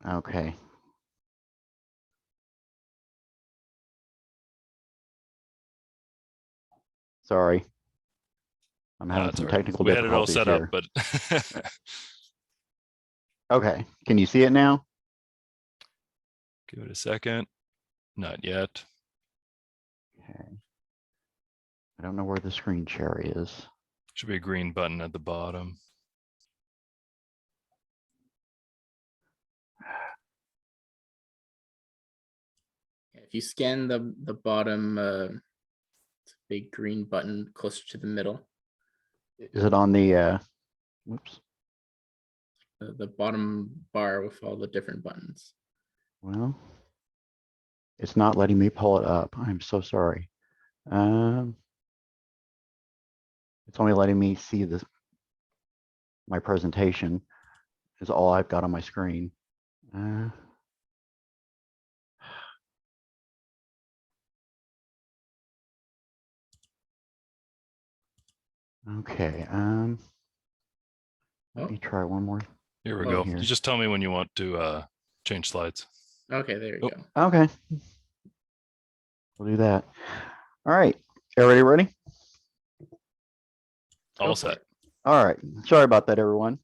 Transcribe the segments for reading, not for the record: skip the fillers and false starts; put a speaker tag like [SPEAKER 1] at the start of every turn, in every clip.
[SPEAKER 1] Okay. Sorry. I'm having some technical
[SPEAKER 2] We had it all
[SPEAKER 1] difficulties
[SPEAKER 2] set up,
[SPEAKER 1] here.
[SPEAKER 2] but
[SPEAKER 1] Okay. Can you see it now?
[SPEAKER 2] give it a second. Not yet.
[SPEAKER 1] Okay. I don't know where the screen share is.
[SPEAKER 2] Should be a green button at the bottom.
[SPEAKER 3] If you scan the bottom, it's a big green button closer to the middle.
[SPEAKER 1] Is it on the, whoops.
[SPEAKER 3] The bottom bar with all the different buttons.
[SPEAKER 1] Well, it's not letting me pull it up. I'm so sorry. It's only letting me see this. My presentation is all I've got on my screen. Okay. Let me try one more.
[SPEAKER 2] Here we
[SPEAKER 3] Oh,
[SPEAKER 2] go.
[SPEAKER 1] here.
[SPEAKER 2] You just tell me when you want to change slides.
[SPEAKER 3] Okay, there you
[SPEAKER 2] Oh.
[SPEAKER 3] go.
[SPEAKER 1] Okay. We'll do that. All right. Everybody ready?
[SPEAKER 2] All
[SPEAKER 3] Go for
[SPEAKER 2] set.
[SPEAKER 3] it.
[SPEAKER 1] All right. Sorry about that, everyone.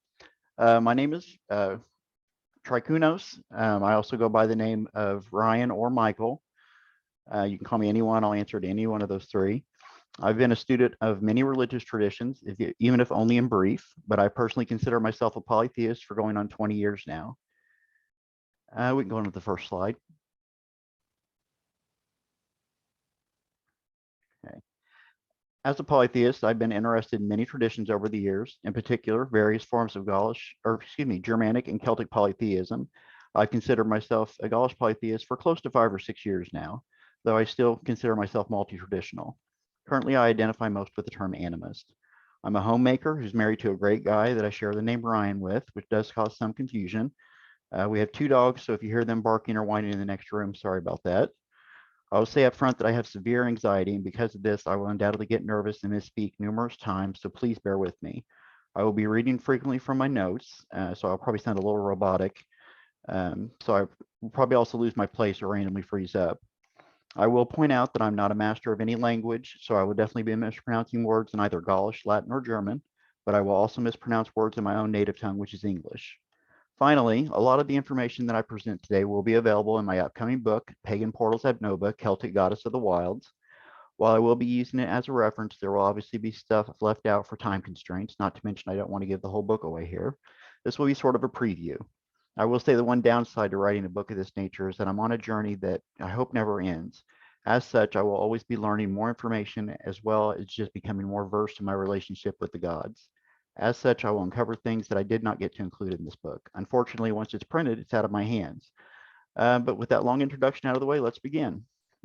[SPEAKER 1] My name is Tricûnos. I also go by the name of Ryan or Michael. You can call me anyone. I'll answer to any one of those three. I've been a student of many religious traditions, even if only in brief, but I personally consider myself a polytheist for going on 20 years now. We can go on to the first slide. Okay. As a polytheist, I've been interested in many traditions over the years, in particular, various forms of Germanic and Celtic polytheism. I consider myself a Gaulish polytheist for close to 5 or 6 years now, though I still consider myself multi-traditional. Currently, I identify most with the term animist. I'm a homemaker who's married to a great guy that I share the name Ryan with, which does cause some confusion. We have 2 dogs, so if you hear them barking or whining in the next room, sorry about that. I will say up front that I have severe anxiety, and because of this, I will undoubtedly get nervous and misspeak numerous times, so please bear with me. I will be reading frequently from my notes, so I'll probably sound a little robotic. So I will probably also lose my place or randomly freeze up. I will point out that I'm not a master of any language, so I will definitely be mispronouncing words in either Gaulish, Latin, or German, but I will also mispronounce words in my own native tongue, which is English. Finally, a lot of the information that I present today will be available in my upcoming book, Pagan Portals Abnoba, Celtic Goddess of the Wilds. While I will be using it as a reference, there will obviously be stuff left out for time constraints, not to mention I don't want to give the whole book away here. This will be sort of a preview. I will say the one downside to writing a book of this nature is that I'm on a journey that I hope never ends. As such, I will always be learning more information as well as just becoming more versed in my relationship with the gods. As such, I will uncover things that I did not get to include in this book. Unfortunately, once it's printed, it's out of my hands. But with that long introduction out of the way, let's begin.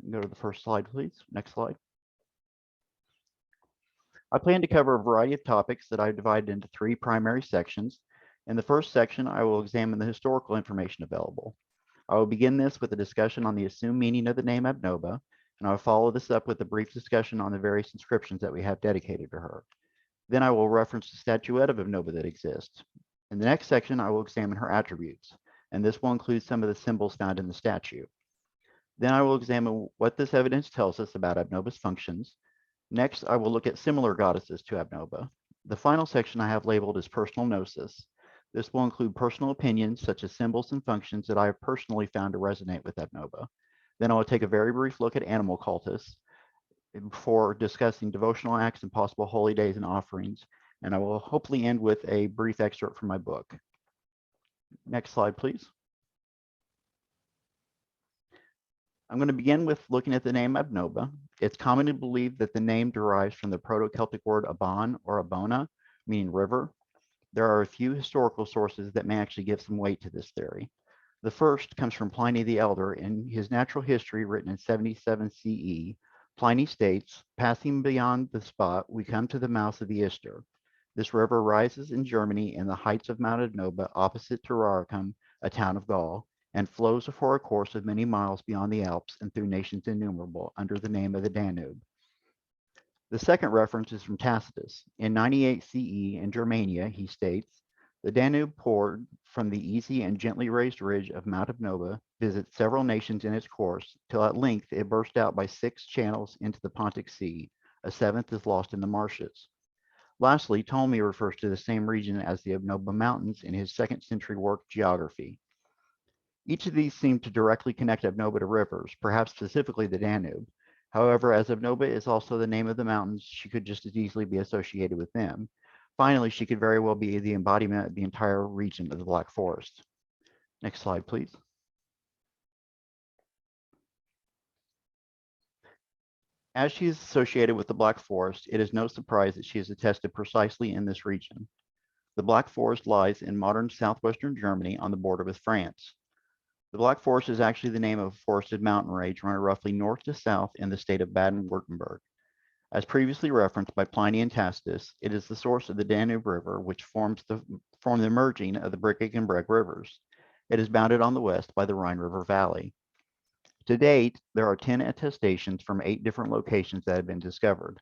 [SPEAKER 1] Go to the first slide, please. Next slide. I plan to cover a variety of topics that I've divided into 3 primary sections. In the first section, I will examine the historical information available. I will begin this with a discussion on the assumed meaning of the name Abnoba, and I will follow this up with a brief discussion on the various inscriptions that we have dedicated to her. Then I will reference the statuette of Abnoba that exists. In the next section, I will examine her attributes, and this will include some of the symbols found in the statue. Then I will examine what this evidence tells us about Abnoba's functions. Next, I will look at similar goddesses to Abnoba. The final section I have labeled as personal gnosis. This will include personal opinions such as symbols and functions that I have personally found to resonate with Abnoba. Then I will take a very brief look at animal cultus before discussing devotional acts and possible holy days and offerings, and I will hopefully end with a brief excerpt from my book. Next slide, please. I'm going to begin with looking at the name Abnoba. It's commonly believed that the name derives from the Proto-Celtic word abon or abona, meaning river. There are a few historical sources that may actually give some weight to this theory. The first comes from Pliny the Elder in his Natural History written in 77 CE. Pliny states, passing beyond the spot, we come to the mouth of the Ister. This river rises in Germany in the heights of Mount Abnoba opposite Trougocaricnos, a town of Gaul, and flows for a course of many miles beyond the Alps and through nations innumerable under the name of the Danube. The second reference is from Tacitus. In 98 CE in Germania, he states, The Danube poured from the easy and gently raised ridge of Mount Abnoba, visits several nations in its course, till at length it burst out by 6 channels into the Pontic Sea. A 7th is lost in the marshes. Lastly, Ptolemy refers to the same region as the Abnoba Mountains in his 2nd century work, Geography. Each of these seem to directly connect Abnoba to rivers, perhaps specifically the Danube. However, as Abnoba is also the name of the mountains, she could just as easily be associated with them. Finally, she could very well be the embodiment of the entire region of the Black Forest. Next slide, please. As she is associated with the Black Forest, it is no surprise that she is attested precisely in this region. The Black Forest lies in modern southwestern Germany on the border with France. The Black Forest is actually the name of a forested mountain range running roughly north to south in the state of Baden-Württemberg. As previously referenced by Pliny and Tacitus, it is the source of the Danube River, which forms the merging of the Brigg and Breg rivers. It is bounded on the west by the Rhine River Valley. To date, there are 10 attestations from 8 different locations that have been discovered.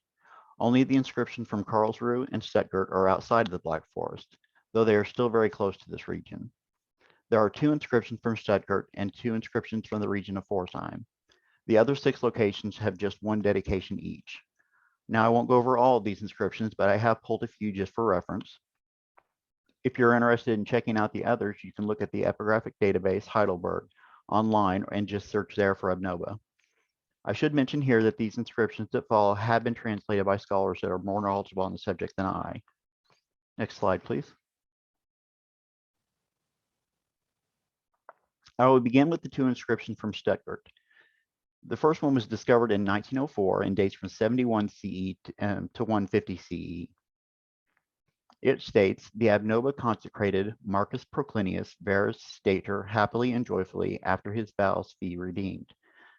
[SPEAKER 1] Only the inscription from Karlsruhe and Stuttgart are outside of the Black Forest, though they are still very close to this region. There are 2 inscriptions from Stuttgart and 2 inscriptions from the region of Pforzheim. The other 6 locations have just 1 dedication each. Now, I won't go over all of these inscriptions, but I have pulled a few just for reference. If you're interested in checking out the others, you can look at the epigraphic database Heidelberg online and just search there for Abnoba. I should mention here that these inscriptions that follow have been translated by scholars that are more knowledgeable on the subject than I. Next slide, please. I will begin with the 2 inscriptions from Stuttgart. The first one was discovered in 1904 and dates from 71 CE to 150 CE. It states, the Abnoba consecrated Marcus Proclinius Verus Stater happily and joyfully after his vows fee redeemed.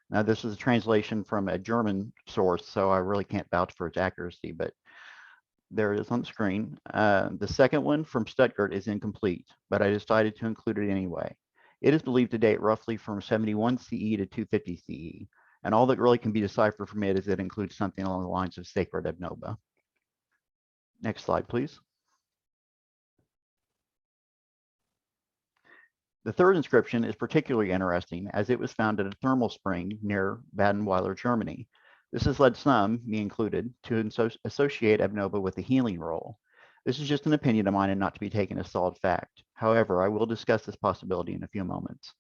[SPEAKER 1] Now, this is a translation from a German source, so I really can't vouch for its accuracy, but there it is on the screen. The second one from Stuttgart is incomplete, but I decided to include it anyway. It is believed to date roughly from 71 CE to 250 CE, and all that really can be deciphered from it is it includes something along the lines of sacred Abnoba. Next slide, please. The third inscription is particularly interesting as it was found at a thermal spring near Badenweiler, Germany. This has led some, me included, to associate Abnoba with the healing role. This is just an opinion of mine and not to be taken as solid fact. However, I will discuss this possibility in a few moments.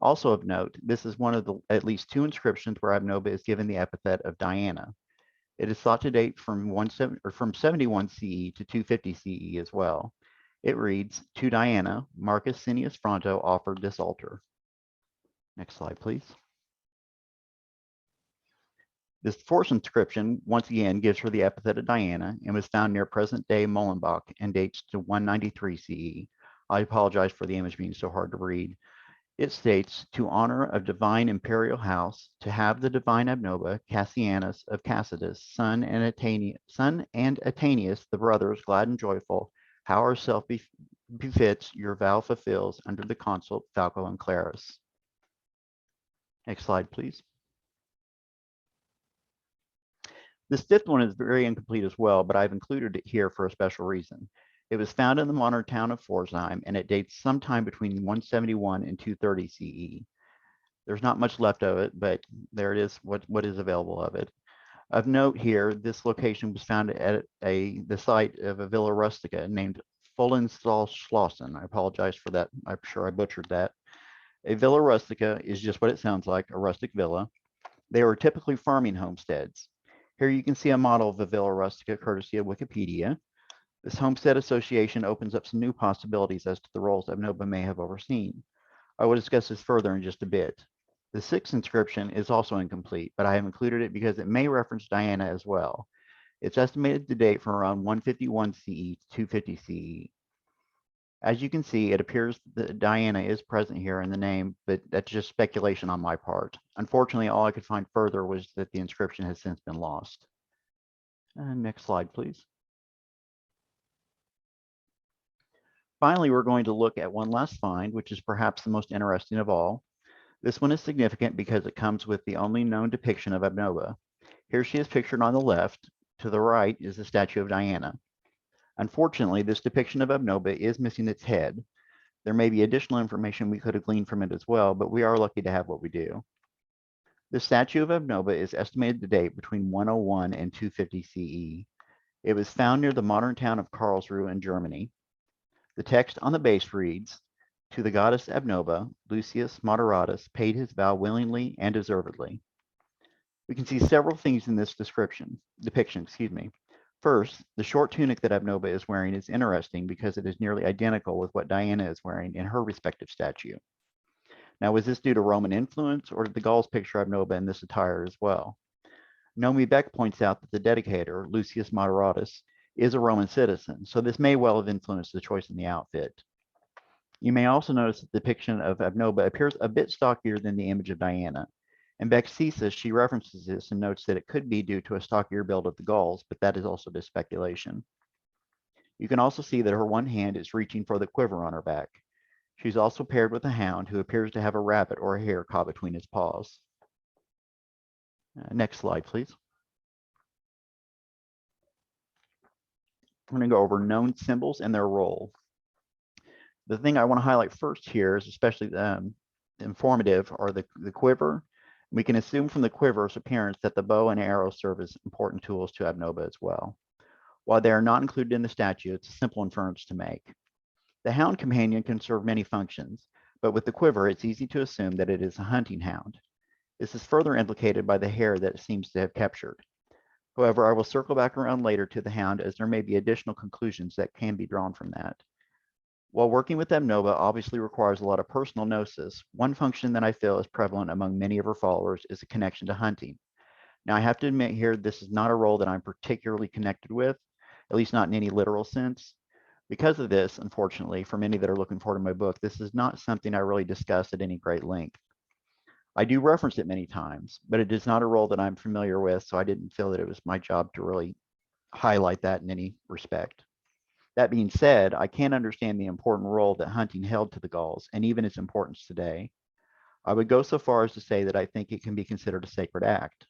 [SPEAKER 1] Also of note, this is one of the at least 2 inscriptions where Abnoba is given the epithet of Diana. It is thought to date from 71 CE to 250 CE as well. It reads, to Diana, Marcus Sinius Fronto offered this altar. Next slide, please. This fourth inscription, once again, gives her the epithet of Diana and was found near present-day Molenbeek and dates to 193 CE. I apologize for the image being so hard to read. It states, to honor of divine imperial house, to have the divine Abnoba, Cassianus of Cassidus, son and Atanius, the brothers, glad and joyful, how herself befits your vow fulfills under the consult Falco and Clarus. Next slide, please. This fifth one is very incomplete as well, but I've included it here for a special reason. It was found in the modern town of Pforzheim, and it dates sometime between 171 and 230 CE. There's not much left of it, but there it is, what is available of it. Of note here, this location was found at the site of a villa rustica named Fohlenstallschlossen. I apologize for that. I'm sure I butchered that. A villa rustica is just what it sounds like, a rustic villa. They were typically farming homesteads. Here you can see a model of a villa rustica courtesy of Wikipedia. This homestead association opens up some new possibilities as to the roles Abnoba may have overseen. I will discuss this further in just a bit. The sixth inscription is also incomplete, but I have included it because it may reference Diana as well. It's estimated to date from around 151 CE to 250 CE. As you can see, it appears that Diana is present here in the name, but that's just speculation on my part. Unfortunately, all I could find further was that the inscription has since been lost. Next slide, please. Finally, we're going to look at one last find, which is perhaps the most interesting of all. This one is significant because it comes with the only known depiction of Abnoba. Here she is pictured on the left. To the right is the statue of Diana. Unfortunately, this depiction of Abnoba is missing its head. There may be additional information we could have gleaned from it as well, but we are lucky to have what we do. The statue of Abnoba is estimated to date between 101 and 250 CE. It was found near the modern town of Karlsruhe in Germany. The text on the base reads, "To the goddess Abnoba, Lucius Moderatus paid his vow willingly and deservedly." We can see several things in this depiction. First, the short tunic that Abnoba is wearing is interesting because it is nearly identical with what Diana is wearing in her respective statue. Now, was this due to Roman influence, or did the Gauls picture Abnoba in this attire as well? Nomi Beck points out that the dedicator, Lucius Moderatus, is a Roman citizen, so this may well have influenced the choice in the outfit. You may also notice that the depiction of Abnoba appears a bit stockier than the image of Diana. And Beck sees this, she references this and notes that it could be due to a stockier build of the Gauls, but that is also just speculation. You can also see that her one hand is reaching for the quiver on her back. She's also paired with a hound who appears to have a rabbit or a hare caught between his paws. Next slide, please. I'm going to go over known symbols and their role. The thing I want to highlight first here is especially informative are the quiver. We can assume from the quiver's appearance that the bow and arrow serve as important tools to Abnoba as well. While they are not included in the statue, it's a simple inference to make. The hound companion can serve many functions, but with the quiver, it's easy to assume that it is a hunting hound. This is further implicated by the hare that it seems to have captured. However, I will circle back around later to the hound as there may be additional conclusions that can be drawn from that. While working with Abnoba obviously requires a lot of personal gnosis, one function that I feel is prevalent among many of her followers is a connection to hunting. Now, I have to admit here, this is not a role that I'm particularly connected with, at least not in any literal sense. Because of this, unfortunately, for many that are looking forward to my book, this is not something I really discuss at any great length. I do reference it many times, but it is not a role that I'm familiar with, so I didn't feel that it was my job to really highlight that in any respect. That being said, I can understand the important role that hunting held to the Gauls, and even its importance today. I would go so far as to say that I think it can be considered a sacred act.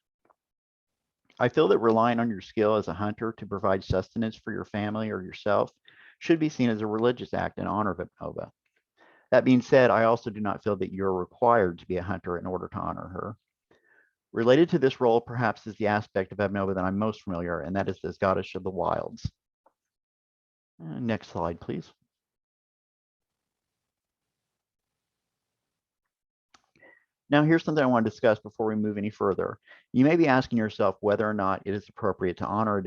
[SPEAKER 1] I feel that relying on your skill as a hunter to provide sustenance for your family or yourself should be seen as a religious act in honor of Abnoba. That being said, I also do not feel that you're required to be a hunter in order to honor her. Related to this role, perhaps, is the aspect of Abnoba that I'm most familiar, and that is as goddess of the wilds. Next slide, please. Now, here's something I want to discuss before we move any further. You may be asking yourself whether or not it is appropriate to honor a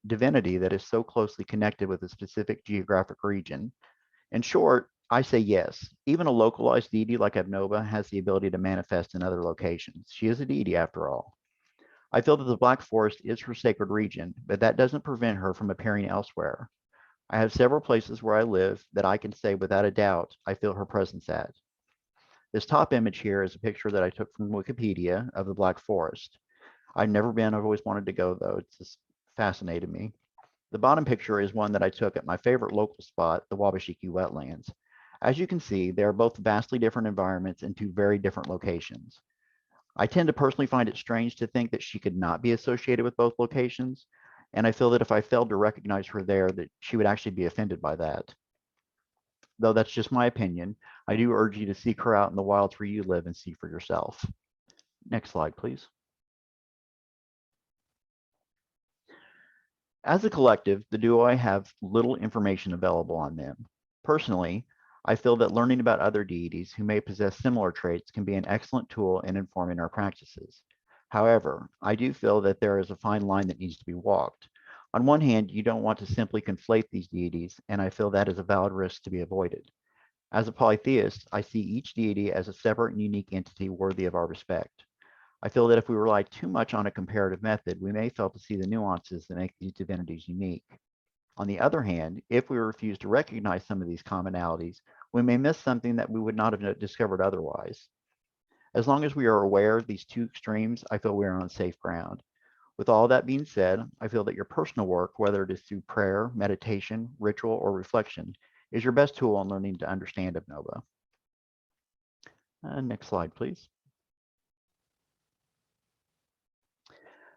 [SPEAKER 1] divinity that is so closely connected with a specific geographic region. In short, I say yes. Even a localized deity like Abnoba has the ability to manifest in other locations. She is a deity after all. I feel that the Black Forest is her sacred region, but that doesn't prevent her from appearing elsewhere. I have several places where I live that I can say without a doubt I feel her presence at. This top image here is a picture that I took from Wikipedia of the Black Forest. I've never been, I've always wanted to go though, it's just fascinated me. The bottom picture is one that I took at my favorite local spot, the Wabashiki wetlands. As you can see, they are both vastly different environments in two very different locations. I tend to personally find it strange to think that she could not be associated with both locations, and I feel that if I failed to recognize her there, that she would actually be offended by that. Though that's just my opinion, I do urge you to seek her out in the wilds where you live and see for yourself. Next slide, please. As a collective, the duo have little information available on them. Personally, I feel that learning about other deities who may possess similar traits can be an excellent tool in informing our practices. However, I do feel that there is a fine line that needs to be walked. On one hand, you don't want to simply conflate these deities, and I feel that is a valid risk to be avoided. As a polytheist, I see each deity as a separate and unique entity worthy of our respect. I feel that if we rely too much on a comparative method, we may fail to see the nuances that make these divinities unique. On the other hand, if we refuse to recognize some of these commonalities, we may miss something that we would not have discovered otherwise. As long as we are aware of these two extremes, I feel we are on safe ground. With all that being said, I feel that your personal work, whether it is through prayer, meditation, ritual, or reflection, is your best tool in learning to understand Abnoba. Next slide, please.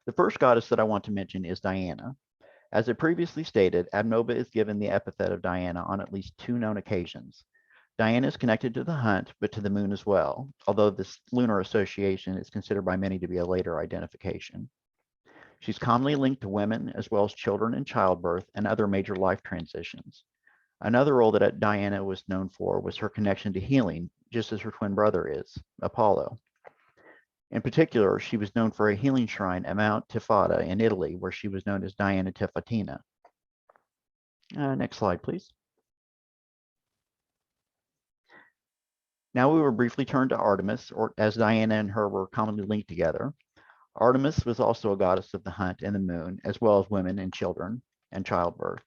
[SPEAKER 1] The first goddess that I want to mention is Diana. As I previously stated, Abnoba is given the epithet of Diana on at least 2 known occasions. Diana is connected to the hunt, but to the moon as well, although this lunar association is considered by many to be a later identification. She's commonly linked to women as well as children in childbirth and other major life transitions. Another role that Diana was known for was her connection to healing, just as her twin brother is, Apollo. In particular, she was known for a healing shrine at Mount Tifata in Italy, where she was known as Diana Tifatina. Next slide, please. Now we will briefly turn to Artemis, or as Diana and her were commonly linked together. Artemis was also a goddess of the hunt and the moon, as well as women and children and childbirth.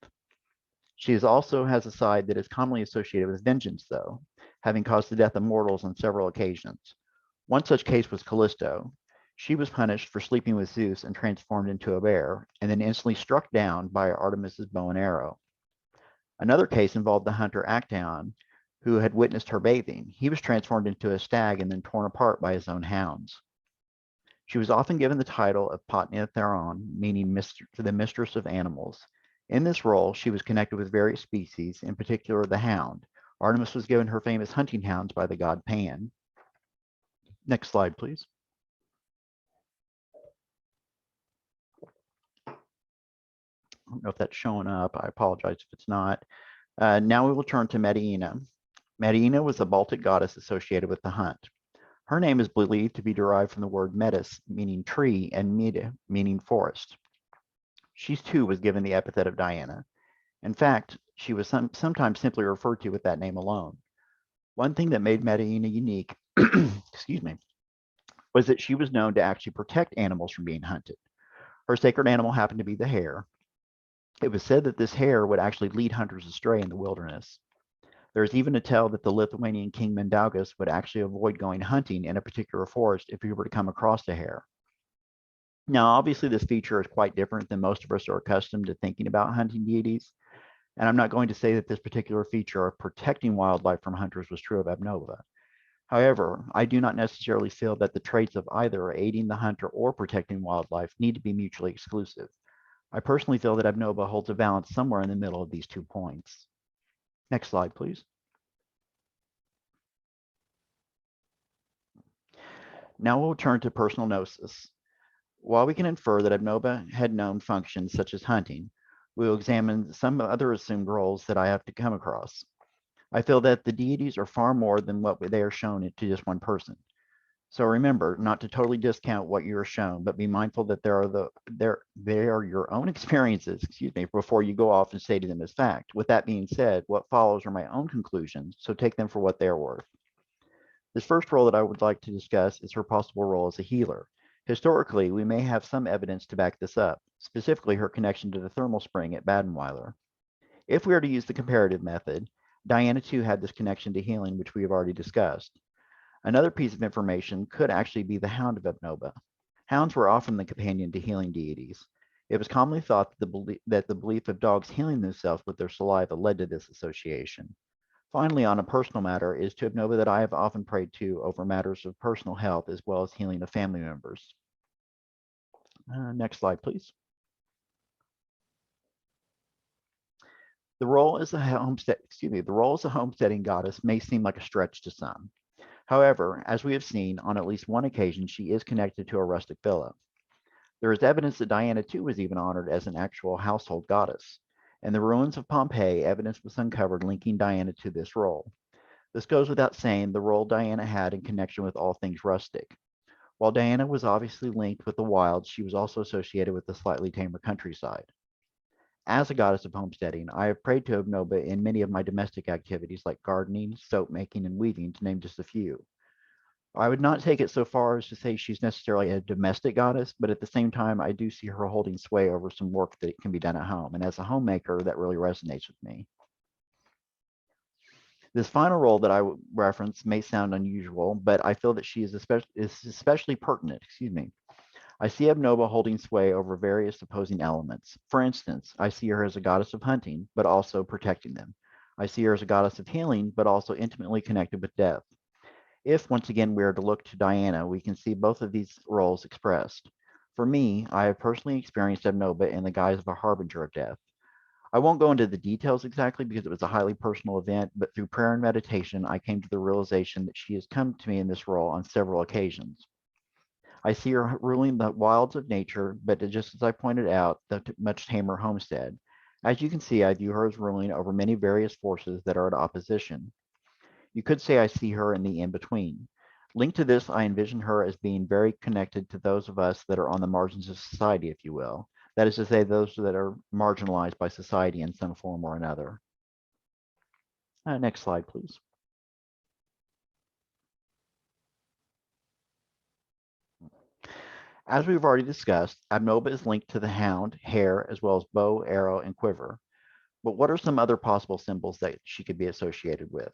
[SPEAKER 1] She also has a side that is commonly associated with vengeance, though, having caused the death of mortals on several occasions. One such case was Callisto. She was punished for sleeping with Zeus and transformed into a bear, and then instantly struck down by Artemis's bow and arrow. Another case involved the hunter Actaeon, who had witnessed her bathing. He was transformed into a stag and then torn apart by his own hounds. She was often given the title of Potnia Theron, meaning the mistress of animals. In this role, she was connected with various species, in particular the hound. Artemis was given her famous hunting hounds by the god Pan. Next slide, please. I don't know if that's showing up. I apologize if it's not. Now we will turn to Medina. Medina was a Baltic goddess associated with the hunt. Her name is believed to be derived from the word metis, meaning tree, and mede, meaning forest. She too was given the epithet of Diana. In fact, she was sometimes simply referred to with that name alone. One thing that made Medina unique, excuse me, was that she was known to actually protect animals from being hunted. Her sacred animal happened to be the hare. It was said that this hare would actually lead hunters astray in the wilderness. There is even a tale that the Lithuanian king Mindaugas would actually avoid going hunting in a particular forest if he were to come across a hare. Now, obviously, this feature is quite different than most of us are accustomed to thinking about hunting deities, and I'm not going to say that this particular feature of protecting wildlife from hunters was true of Abnoba. However, I do not necessarily feel that the traits of either aiding the hunter or protecting wildlife need to be mutually exclusive. I personally feel that Abnoba holds a balance somewhere in the middle of these 2 points. Next slide, please. Now we'll turn to personal gnosis. While we can infer that Abnoba had known functions such as hunting, we will examine some other assumed roles that I have to come across. I feel that the deities are far more than what they are shown to just one person. So remember not to totally discount what you are shown, but be mindful that they are your own experiences, before you go off and say to them as fact. With that being said, what follows are my own conclusions, so take them for what they are worth. This first role that I would like to discuss is her possible role as a healer. Historically, we may have some evidence to back this up, specifically her connection to the thermal spring at Badenweiler. If we are to use the comparative method, Diana too had this connection to healing, which we have already discussed. Another piece of information could actually be the hound of Abnoba. Hounds were often the companion to healing deities. It was commonly thought that the belief of dogs healing themselves with their saliva led to this association. Finally, on a personal matter, is to Abnoba that I have often prayed to over matters of personal health as well as healing of family members. Next slide, please. The role as a homesteading goddess may seem like a stretch to some. However, as we have seen, on at least one occasion, she is connected to a rustic villa. There is evidence that Diana too was even honored as an actual household goddess. In the ruins of Pompeii, evidence was uncovered linking Diana to this role. This goes without saying the role Diana had in connection with all things rustic. While Diana was obviously linked with the wild, she was also associated with the slightly tamer countryside. As a goddess of homesteading, I have prayed to Abnoba in many of my domestic activities like gardening, soap making, and weaving, to name just a few. I would not take it so far as to say she's necessarily a domestic goddess, but at the same time, I do see her holding sway over some work that can be done at home. And as a homemaker, that really resonates with me. This final role that I reference may sound unusual, but I feel that she is especially pertinent. I see Abnoba holding sway over various opposing elements. For instance, I see her as a goddess of hunting, but also protecting them. I see her as a goddess of healing, but also intimately connected with death. If, once again, we are to look to Diana, we can see both of these roles expressed. For me, I have personally experienced Abnoba in the guise of a harbinger of death. I won't go into the details exactly because it was a highly personal event, but through prayer and meditation, I came to the realization that she has come to me in this role on several occasions. I see her ruling the wilds of nature, but just as I pointed out, the much tamer homestead. As you can see, I view her as ruling over many various forces that are at opposition. You could say I see her in the in-between. Linked to this, I envision her as being very connected to those of us that are on the margins of society, if you will. That is to say, those that are marginalized by society in some form or another. Next slide, please. As we've already discussed, Abnoba is linked to the hound, hare, as well as bow, arrow, and quiver. But what are some other possible symbols that she could be associated with?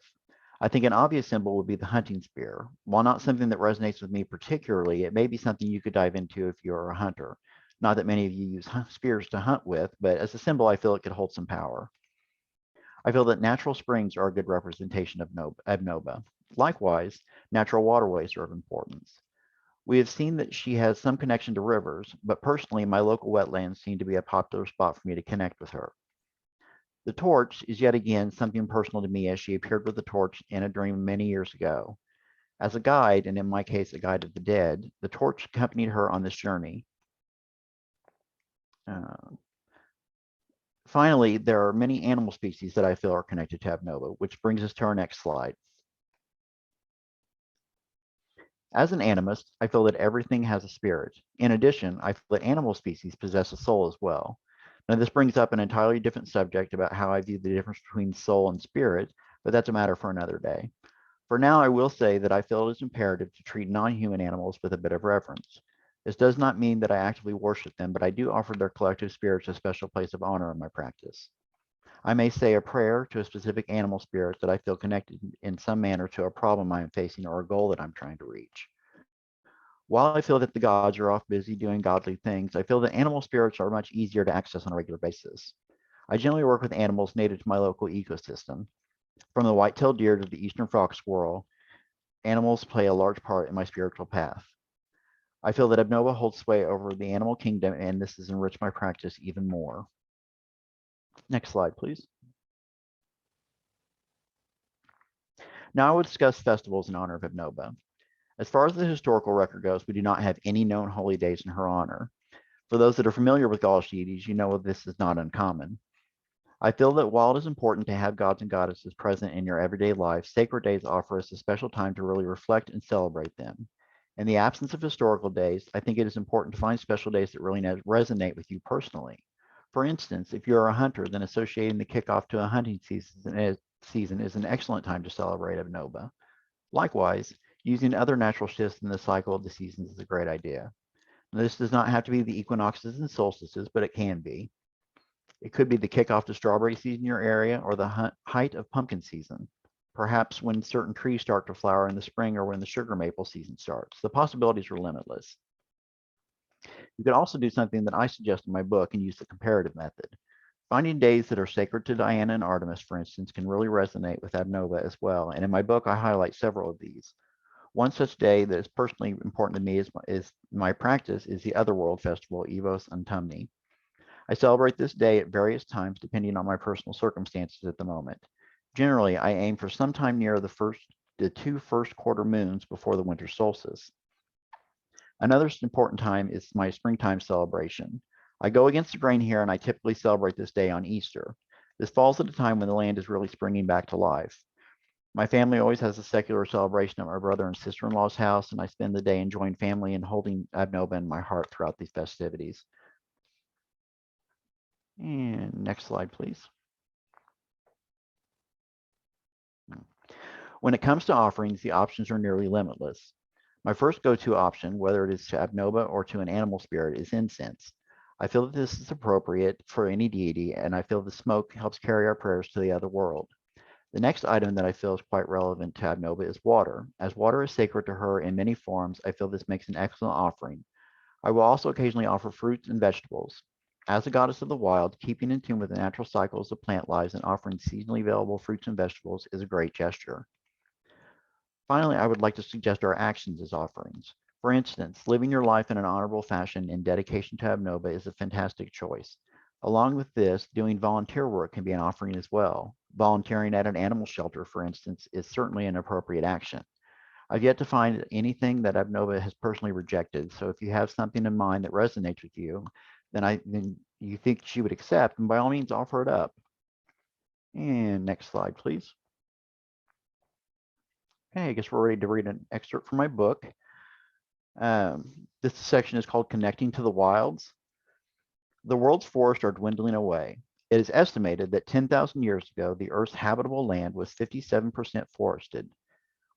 [SPEAKER 1] I think an obvious symbol would be the hunting spear. While not something that resonates with me particularly, it may be something you could dive into if you're a hunter. Not that many of you use spears to hunt with, but as a symbol, I feel it could hold some power. I feel that natural springs are a good representation of Abnoba. Likewise, natural waterways are of importance. We have seen that she has some connection to rivers, but personally, my local wetlands seem to be a popular spot for me to connect with her. The torch is yet again something personal to me as she appeared with the torch in a dream many years ago. As a guide, and in my case, a guide of the dead, the torch accompanied her on this journey. Finally, there are many animal species that I feel are connected to Abnoba, which brings us to our next slide. As an animist, I feel that everything has a spirit. In addition, I feel that animal species possess a soul as well. Now, this brings up an entirely different subject about how I view the difference between soul and spirit, but that's a matter for another day. For now, I will say that I feel it is imperative to treat non-human animals with a bit of reverence. This does not mean that I actively worship them, but I do offer their collective spirits a special place of honor in my practice. I may say a prayer to a specific animal spirit that I feel connected in some manner to a problem I am facing or a goal that I'm trying to reach. While I feel that the gods are off busy doing godly things, I feel that animal spirits are much easier to access on a regular basis. I generally work with animals native to my local ecosystem. From the white-tailed deer to the eastern fox squirrel, animals play a large part in my spiritual path. I feel that Abnoba holds sway over the animal kingdom, and this has enriched my practice even more. Next slide, please. Now I will discuss festivals in honor of Abnoba. As far as the historical record goes, we do not have any known holy days in her honor. For those that are familiar with Gaulish deities, you know this is not uncommon. I feel that while it is important to have gods and goddesses present in your everyday life, sacred days offer us a special time to really reflect and celebrate them. In the absence of historical days, I think it is important to find special days that really resonate with you personally. For instance, if you're a hunter, then associating the kickoff to a hunting season is an excellent time to celebrate Abnoba. Likewise, using other natural shifts in the cycle of the seasons is a great idea. Now, this does not have to be the equinoxes and solstices, but it can be. It could be the kickoff to strawberry season in your area or the height of pumpkin season. Perhaps when certain trees start to flower in the spring or when the sugar maple season starts. The possibilities are limitless. You could also do something that I suggest in my book and use the comparative method. Finding days that are sacred to Diana and Artemis, for instance, can really resonate with Abnoba as well. And in my book, I highlight several of these. One such day that is personally important to me is my practice is the Otherworld Festival, Evos Autumni. I celebrate this day at various times depending on my personal circumstances at the moment. Generally, I aim for sometime near the two first quarter moons before the winter solstice. Another important time is my springtime celebration. I go against the grain here and I typically celebrate this day on Easter. This falls at a time when the land is really springing back to life. My family always has a secular celebration at my brother and sister-in-law's house, and I spend the day enjoying family and holding Abnoba in my heart throughout these festivities. And next slide, please. When it comes to offerings, the options are nearly limitless. My first go-to option, whether it is to Abnoba or to an animal spirit, is incense. I feel that this is appropriate for any deity, and I feel the smoke helps carry our prayers to the other world. The next item that I feel is quite relevant to Abnoba is water. As water is sacred to her in many forms, I feel this makes an excellent offering. I will also occasionally offer fruits and vegetables. As a goddess of the wild, keeping in tune with the natural cycles of plant lives and offering seasonally available fruits and vegetables is a great gesture. Finally, I would like to suggest our actions as offerings. For instance, living your life in an honorable fashion in dedication to Abnoba is a fantastic choice. Along with this, doing volunteer work can be an offering as well. Volunteering at an animal shelter, for instance, is certainly an appropriate action. I've yet to find anything that Abnoba has personally rejected, so if you have something in mind that resonates with you, then you think she would accept, and by all means offer it up. And next slide, please. Okay, I guess we're ready to read an excerpt from my book. This section is called Connecting to the Wilds. The world's forests are dwindling away. It is estimated that 10,000 years ago, the Earth's habitable land was 57% forested.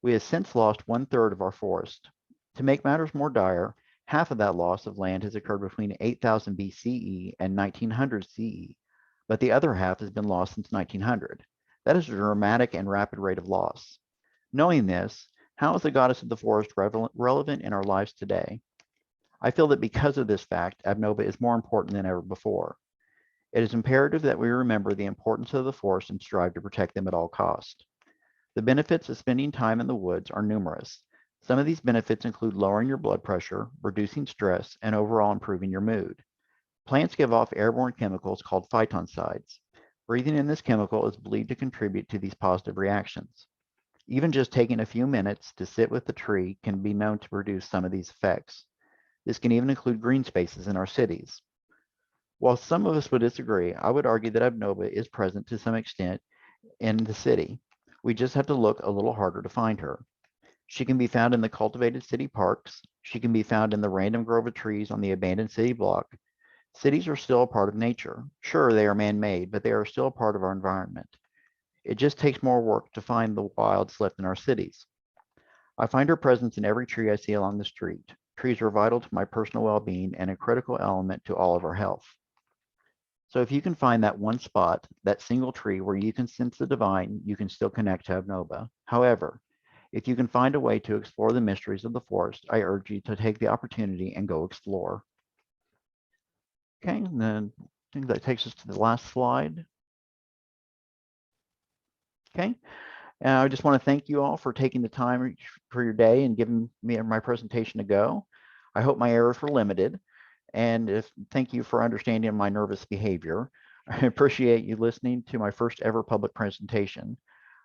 [SPEAKER 1] We have since lost 1/3 of our forest. To make matters more dire, half of that loss of land has occurred between 8000 BCE and 1900 CE, but the other half has been lost since 1900. That is a dramatic and rapid rate of loss. Knowing this, how is the goddess of the forest relevant in our lives today? I feel that because of this fact, Abnoba is more important than ever before. It is imperative that we remember the importance of the forest and strive to protect them at all costs. The benefits of spending time in the woods are numerous. Some of these benefits include lowering your blood pressure, reducing stress, and overall improving your mood. Plants give off airborne chemicals called phytoncides. Breathing in this chemical is believed to contribute to these positive reactions. Even just taking a few minutes to sit with the tree can be known to produce some of these effects. This can even include green spaces in our cities. While some of us would disagree, I would argue that Abnoba is present to some extent in the city. We just have to look a little harder to find her. She can be found in the cultivated city parks. She can be found in the random grove of trees on the abandoned city block. Cities are still a part of nature. Sure, they are man-made, but they are still a part of our environment. It just takes more work to find the wilds left in our cities. I find her presence in every tree I see along the street. Trees are vital to my personal well-being and a critical element to all of our health. So if you can find that one spot, that single tree where you can sense the divine, you can still connect to Abnoba. However, if you can find a way to explore the mysteries of the forest, I urge you to take the opportunity and go explore. Okay, and then I think that takes us to the last slide. Okay, and I just want to thank you all for taking the time for your day and giving me my presentation to go. I hope my errors were limited. And thank you for understanding my nervous behavior. I appreciate you listening to my first ever public presentation.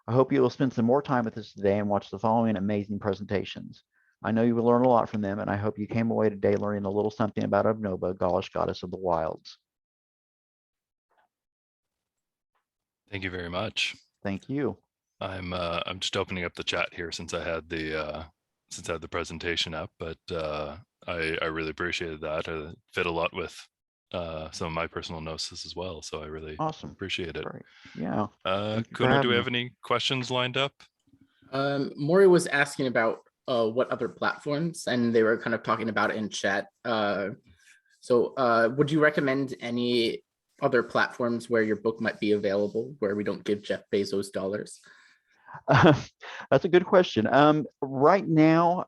[SPEAKER 1] I hope you will spend some more time with us today and watch the following amazing presentations. I know you will learn a lot from them, and I hope you came away today learning a little something about Abnoba, Gaulish goddess of the wilds.
[SPEAKER 2] Thank you very much.
[SPEAKER 1] Thank you.
[SPEAKER 2] I'm just opening up the chat here since I had the presentation up, but I really appreciated that. It fit a lot with some of my personal gnosis as well, so I really appreciate it.
[SPEAKER 1] Great. Yeah.
[SPEAKER 2] Kuno, do we have any questions lined up?
[SPEAKER 3] Maury was asking about what other platforms, and they were kind of talking about it in chat. So would you recommend any other platforms where your book might be available, where we don't give Jeff Bezos dollars?
[SPEAKER 1] That's a good question. Right now,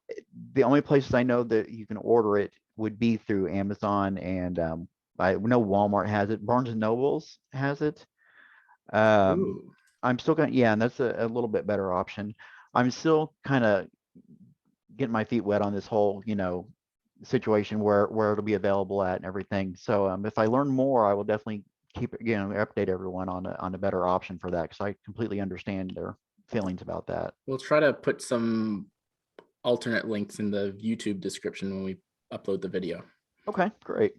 [SPEAKER 1] the only places I know that you can order it would be through Amazon, and I know Walmart has it. Barnes and Nobles has it. I'm still going, yeah, and that's a little bit better option. I'm still kind of getting my feet wet on this whole, situation where it'll be available at and everything. So if I learn more, I will definitely update everyone on a better option for that, because I completely understand their feelings about that.
[SPEAKER 3] We'll try to put some alternate links in the YouTube description when we upload the video.
[SPEAKER 1] Okay, great.